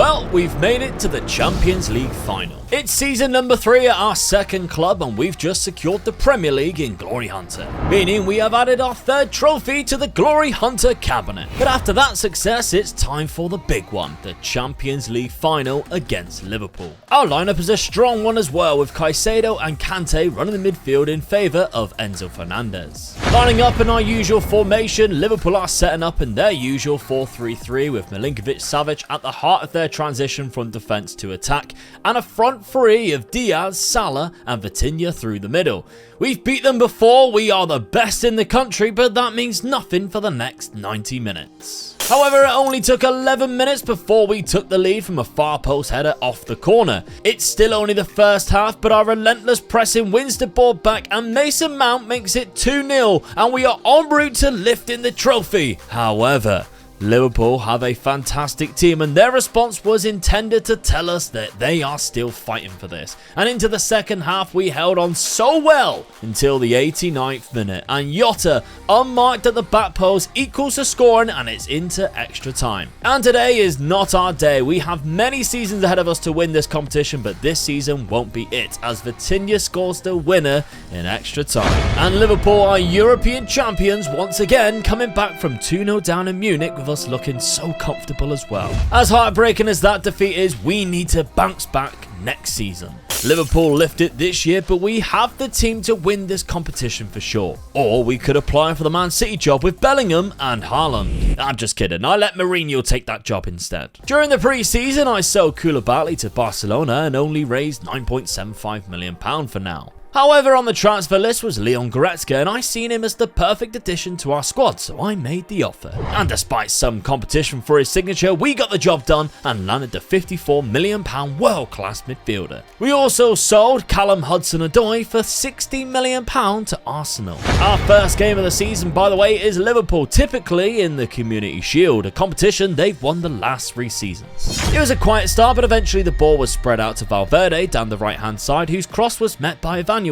Well, we've made it to the Champions League final. It's season number 3 at our second club and we've just secured the Premier League in Glory Hunter, meaning we have added our 3rd trophy to the Glory Hunter cabinet. But after that success, it's time for the big one, the Champions League final against Liverpool. Our lineup is a strong one as well, with Caicedo and Kante running the midfield in favour of Enzo Fernandez. Lining up in our usual formation, Liverpool are setting up in their usual 4-3-3 with Milinkovic-Savic at the heart of their transition from defence to attack, and a front three of Diaz, Salah and Vitinha through the middle. We've beat them before, we are the best in the country, but that means nothing for the next 90 minutes. However, it only took 11 minutes before we took the lead from a far post header off the corner. It's still only the first half, but our relentless pressing wins the ball back and Mason Mount makes it 2-0 and we are en route to lifting the trophy. However, Liverpool have a fantastic team and their response was intended to tell us that they are still fighting for this. And into the second half we held on so well until the 89th minute and Jota, unmarked at the back post, equals the scoring and it's into extra time. And today is not our day. We have many seasons ahead of us to win this competition, but this season won't be it as Vitinha scores the winner in extra time. And Liverpool are European champions once again, coming back from 2-0 down in Munich with us looking so comfortable as well. As heartbreaking as that defeat is, we need to bounce back next season. Liverpool lift it this year, but we have the team to win this competition for sure. Or we could apply for the Man City job with Bellingham and Haaland. I'm just kidding, I let Mourinho take that job instead. During the pre-season, I sold Koulibaly to Barcelona and only raised £9.75 million for now. However, on the transfer list was Leon Goretzka and I seen him as the perfect addition to our squad, so I made the offer. And despite some competition for his signature, we got the job done and landed the £54 million world-class midfielder. We also sold Callum Hudson-Odoi for £60 million to Arsenal. Our first game of the season, by the way, is Liverpool, typically in the Community Shield, a competition they've won the last 3 seasons. It was a quiet start, but eventually the ball was spread out to Valverde down the right-hand side, whose cross was met by Danielson,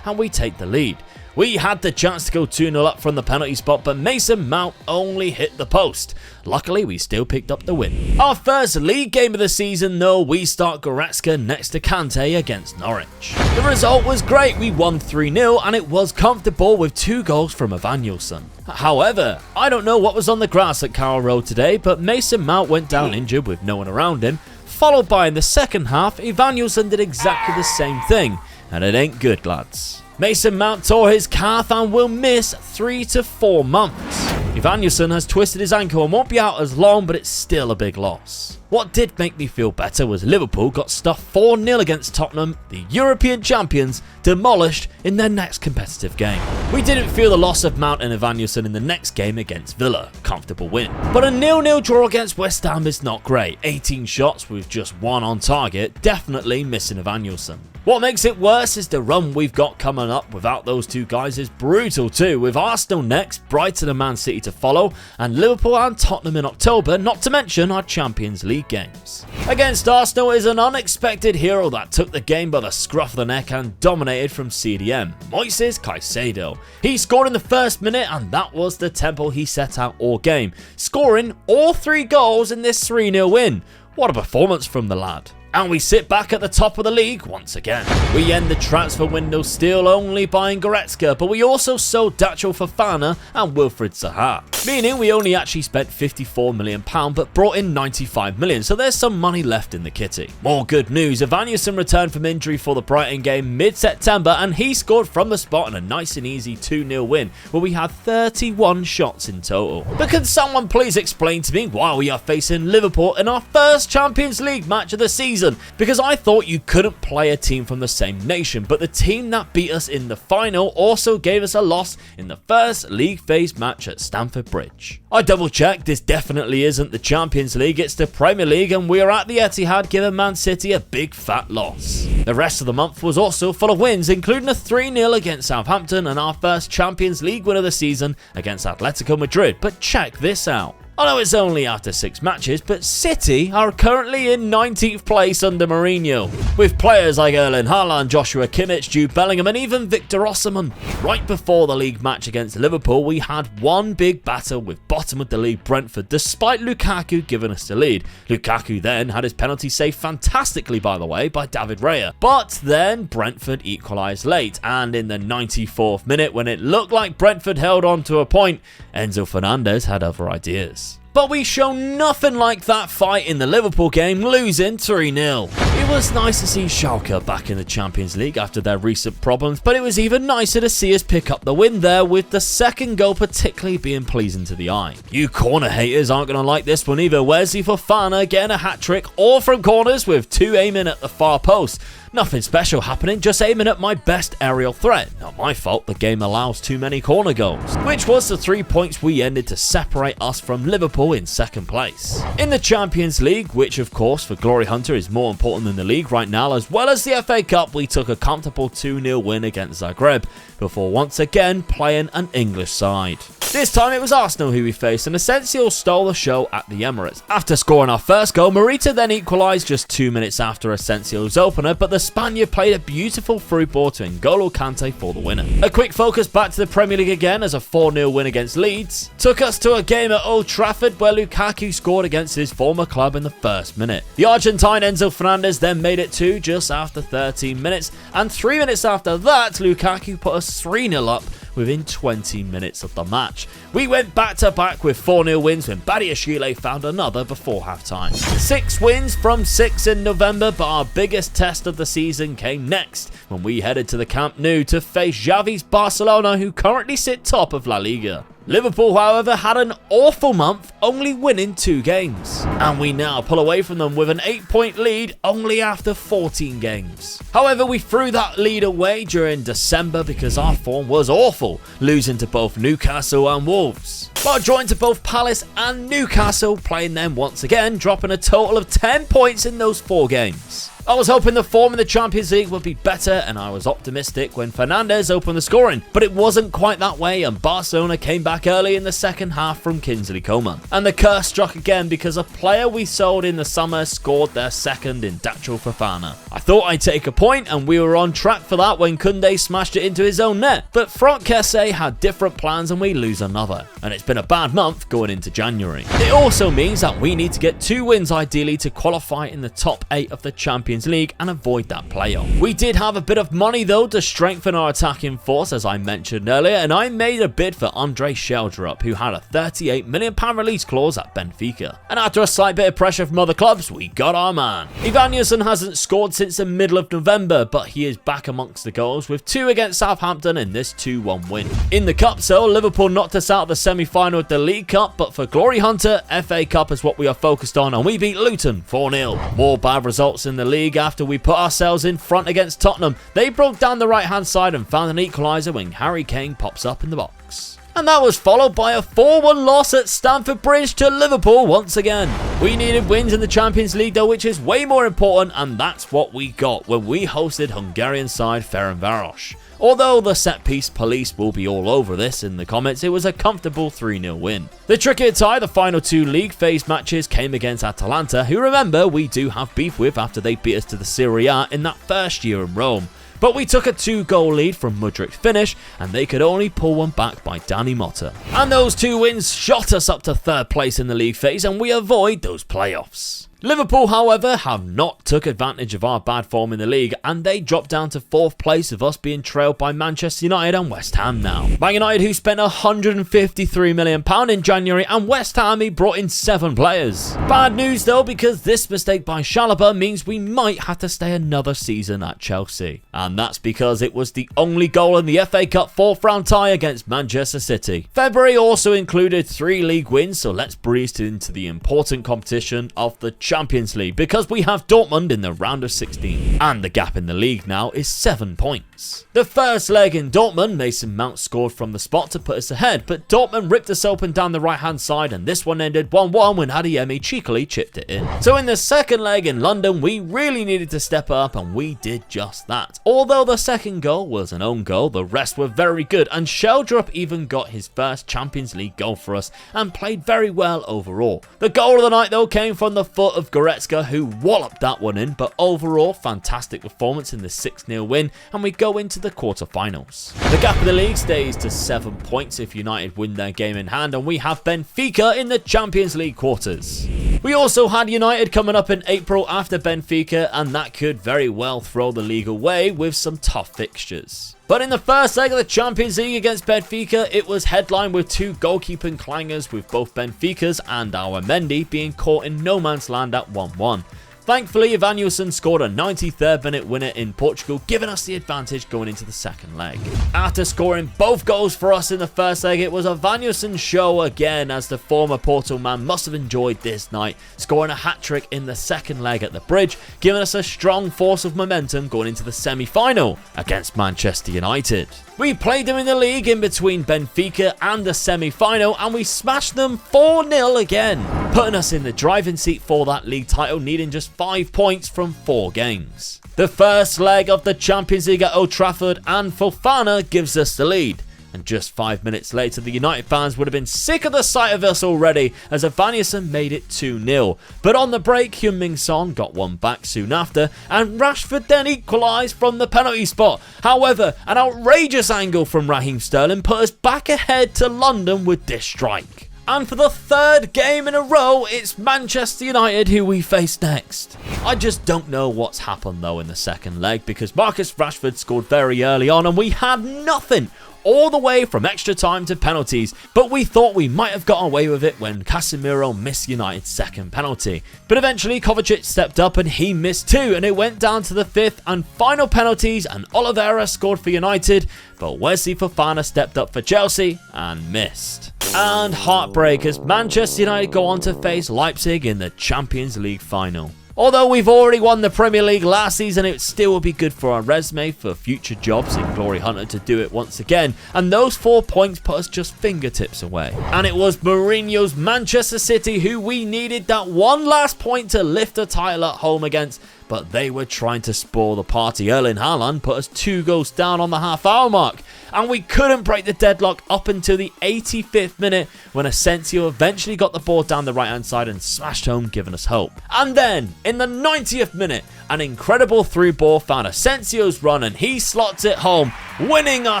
and we take the lead. We had the chance to go 2-0 up from the penalty spot, but Mason Mount only hit the post. Luckily, we still picked up the win. Our first league game of the season, though, we start Goretzka next to Kante against Norwich. The result was great. We won 3-0 and it was comfortable with 2 goals from Danielson. However, I don't know what was on the grass at Carroll Road today, but Mason Mount went down injured with no one around him, followed by in the second half, Danielson did exactly the same thing. And it ain't good, lads. Mason Mount tore his calf and will miss 3 to 4 months. Danielson has twisted his ankle and won't be out as long, but it's still a big loss. What did make me feel better was Liverpool got stuffed 4-0 against Tottenham, the European champions, demolished in their next competitive game. We didn't feel the loss of Mount and Danielson in the next game against Villa, comfortable win. But a 0-0 draw against West Ham is not great. 18 shots with just 1 on target, definitely missing Danielson. What makes it worse is the run we've got coming up without those 2 guys is brutal too, with Arsenal next, Brighton and Man City to follow, and Liverpool and Tottenham in October, not to mention our Champions League games. Against Arsenal is an unexpected hero that took the game by the scruff of the neck and dominated from CDM, Moises Caicedo. He scored in the first minute and that was the tempo he set out all game, scoring all 3 goals in this 3-0 win. What a performance from the lad. And we sit back at the top of the league once again. We end the transfer window still only buying Goretzka, but we also sold Dacho Fofana and Wilfried Zaha. Meaning we only actually spent £54 million but brought in £95 million, so there's some money left in the kitty. More good news, Danielson returned from injury for the Brighton game mid-September and he scored from the spot in a nice and easy 2-0 win where we had 31 shots in total. But can someone please explain to me why we are facing Liverpool in our first Champions League match of the season? Because I thought you couldn't play a team from the same nation, but the team that beat us in the final also gave us a loss in the first league phase match at Stamford Bridge. I double checked, this definitely isn't the Champions League, it's the Premier League and we are at the Etihad giving Man City a big fat loss. The rest of the month was also full of wins, including a 3-0 against Southampton and our first Champions League win of the season against Atletico Madrid, but check this out. I know it's only after 6 matches, but City are currently in 19th place under Mourinho, with players like Erling Haaland, Joshua Kimmich, Jude Bellingham and even Victor Osimhen. Right before the league match against Liverpool, we had one big battle with bottom of the league Brentford, despite Lukaku giving us the lead. Lukaku then had his penalty saved fantastically, by the way, by David Raya. But then Brentford equalised late, and in the 94th minute, when it looked like Brentford held on to a point, Enzo Fernandez had other ideas. But we show nothing like that fight in the Liverpool game, losing 3-0. It was nice to see Schalke back in the Champions League after their recent problems, but it was even nicer to see us pick up the win there, with the second goal particularly being pleasing to the eye. You corner haters aren't going to like this one either. Wesley Fofana getting a hat-trick, all from corners, with 2 aiming at the far post. Nothing special happening, just aiming at my best aerial threat. Not my fault, the game allows too many corner goals, which was the 3 points we ended to separate us from Liverpool in second place. In the Champions League, which of course for Glory Hunter is more important than the league right now, as well as the FA Cup, we took a comfortable 2-0 win against Zagreb, before once again playing an English side. This time it was Arsenal who we faced, and Asensio stole the show at the Emirates. After scoring our first goal, Morita then equalised just 2 minutes after Asensio's opener, but the Spaniard played a beautiful through ball to N'Golo Kante for the winner. A quick focus back to the Premier League again, as a 4-0 win against Leeds took us to a game at Old Trafford where Lukaku scored against his former club in the first minute. The Argentine Enzo Fernandez then made it 2 just after 13 minutes, and 3 minutes after that, Lukaku put us 3-0 up within 20 minutes of the match. We went back-to-back with 4-0 wins when Badiashile found another before half-time. 6 wins from 6 in November, but our biggest test of the season came next, when we headed to the Camp Nou to face Xavi's Barcelona, who currently sit top of La Liga. Liverpool, however, had an awful month, only winning 2 games. And we now pull away from them with an 8-point lead only after 14 games. However, we threw that lead away during December because our form was awful, losing to both Newcastle and Wolves. But joined to both Palace and Newcastle, playing them once again, dropping a total of 10 points in those 4 games. I was hoping the form in the Champions League would be better, and I was optimistic when Fernandez opened the scoring, but it wasn't quite that way, and Barcelona came back early in the second half from Kingsley Coman. And the curse struck again because a player we sold in the summer scored their second in Dacho Fofana. I thought I'd take a point, and we were on track for that when Koundé smashed it into his own net, but Franck Kessié had different plans and we lose another, and it's been a bad month going into January. It also means that we need to get 2 wins ideally to qualify in the top 8 of the Champions League and avoid that playoff. We did have a bit of money though to strengthen our attacking force, as I mentioned earlier, and I made a bid for Andre Sheldrup, who had a £38 million release clause at Benfica. And after a slight bit of pressure from other clubs, we got our man. Evanilson hasn't scored since the middle of November, but he is back amongst the goals with 2 against Southampton in this 2-1 win. In the Cup, so Liverpool knocked us out of the semi-final of the League Cup, but for Glory Hunter, FA Cup is what we are focused on, and we beat Luton 4-0. More bad results in the league after we put ourselves in front against Tottenham. They broke down the right hand side and found an equaliser when Harry Kane pops up in the box. And that was followed by a 4-1 loss at Stamford Bridge to Liverpool once again. We needed wins in the Champions League though, which is way more important, and that's what we got when we hosted Hungarian side Ferencváros. Although the set-piece police will be all over this in the comments, it was a comfortable 3-0 win. The trickier tie, the final 2 league phase matches, came against Atalanta, who remember we do have beef with after they beat us to the Serie A in that first year in Rome. But we took a 2-goal lead from Mudrik's finish, and they could only pull one back by Danny Motta. And those 2 wins shot us up to 3rd place in the league phase, and we avoid those playoffs. Liverpool, however, have not took advantage of our bad form in the league, and they dropped down to 4th place, with us being trailed by Manchester United and West Ham now. Man United, who spent £153 million in January, and West Ham, who brought in 7 players. Bad news though, because this mistake by Chalobah means we might have to stay another season at Chelsea. And that's because it was the only goal in the FA Cup 4th round tie against Manchester City. February also included 3 league wins, so let's breeze into the important competition of the Champions League because we have Dortmund in the round of 16. And the gap in the league now is 7 points. The first leg in Dortmund, Mason Mount scored from the spot to put us ahead, but Dortmund ripped us open down the right hand side and this one ended 1-1 when HDMI cheekily chipped it in. So in the second leg in London, we really needed to step up and we did just that. Although the second goal was an own goal, the rest were very good and Sheldrop even got his first Champions League goal for us and played very well overall. The goal of the night though came from the foot of Goretzka, who walloped that one in, but overall fantastic performance in the 6-0 win and we go into the quarterfinals. The gap of the league stays to 7 points if United win their game in hand and we have Benfica in the Champions League quarters. We also had United coming up in April after Benfica and that could very well throw the league away with some tough fixtures. But in the first leg of the Champions League against Benfica, it was headlined with 2 goalkeeping clangers, with both Benfica's and our Mendy being caught in no man's land at 1-1. Thankfully, Evanilson scored a 93rd minute winner in Portugal, giving us the advantage going into the second leg. After scoring both goals for us in the first leg, it was Evanilson's show again, as the former Porto man must have enjoyed this night, scoring a hat-trick in the second leg at the Bridge, giving us a strong force of momentum going into the semi-final against Manchester United. We played them in the league in between Benfica and the semi-final and we smashed them 4-0 again, putting us in the driving seat for that league title, needing just 5 points from 4 games. The first leg of the Champions League at Old Trafford and Fofana gives us the lead. And just 5 minutes later, the United fans would have been sick of the sight of us already as Evanilson made it 2-0. But on the break, Heung-min Son got one back soon after, and Rashford then equalised from the penalty spot. However, an outrageous angle from Raheem Sterling put us back ahead to London with this strike. And for the 3rd game in a row, it's Manchester United who we face next. I just don't know what's happened though in the second leg, because Marcus Rashford scored very early on and we had nothing all the way from extra time to penalties, but we thought we might have gotten away with it when Casemiro missed United's second penalty. But eventually Kovacic stepped up and he missed 2, and it went down to the 5th and final penalties and Oliveira scored for United, but Wesley Fofana stepped up for Chelsea and missed. And heartbreak as Manchester United go on to face Leipzig in the Champions League final. Although we've already won the Premier League last season, it still will be good for our resume for future jobs in Glory Hunter to do it once again, and those 4 points put us just fingertips away. And it was Mourinho's Manchester City who we needed that one last point to lift the title at home against, but they were trying to spoil the party. Erling Haaland put us 2 goals down on the half-hour mark, and we couldn't break the deadlock up until the 85th minute when Asensio eventually got the ball down the right-hand side and smashed home, giving us hope. And then, in the 90th minute, an incredible through ball found Asensio's run and he slots it home, winning our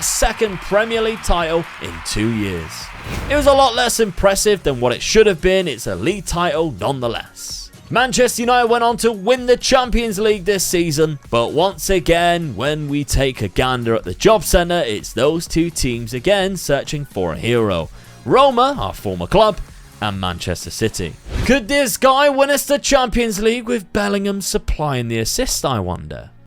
2nd Premier League title in 2 years. It was a lot less impressive than what it should have been. It's a league title nonetheless. Manchester United went on to win the Champions League this season, but once again, when we take a gander at the job centre, it's those 2 teams again searching for a hero. Roma, our former club, and Manchester City. Could this guy win us the Champions League with Bellingham supplying the assist, I wonder?